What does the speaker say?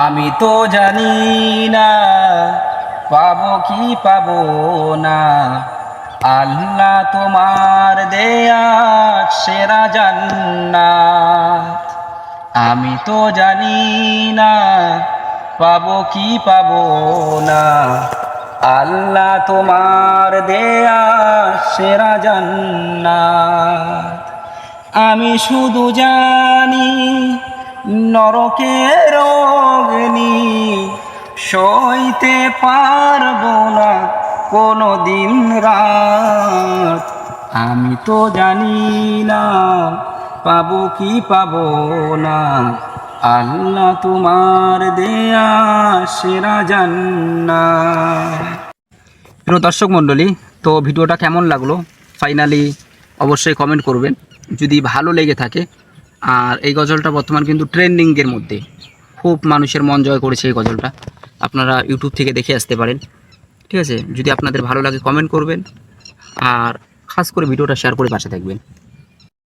আমি তো জানি না পাবো কি পাবো না, আল্লাহ তোমার দেয়া সেরা জান্নাত। আমি তো জানি না পাবো কি পাবো না, আল্লাহ তোমার দেয়া সেরা জান্নাত। আমি শুধু জানি নরকের অগ্নি সইতে পারবো না কোনো দিন রাত। আমি তো জানি না পাবো কি পাবো না, আল্লাহ তোমার দেয়া সেরা জান্নাত। প্রিয় দর্শক মণ্ডলী, তো ভিডিওটা কেমন লাগলো ফাইনালি অবশ্যই কমেন্ট করবেন যদি ভালো লেগে থাকে। আর এই গজলটা বর্তমান কিন্তু ট্রেন্ডিংয়ের মধ্যে, খুব মানুষের মন জয় করেছে এই গজলটা। আপনারা ইউটিউব থেকে দেখে আসতে পারেন, ঠিক আছে? যদি আপনাদের ভালো লাগে কমেন্ট করবেন, আর খাস করে ভিডিওটা শেয়ার করে পাশে থাকবেন।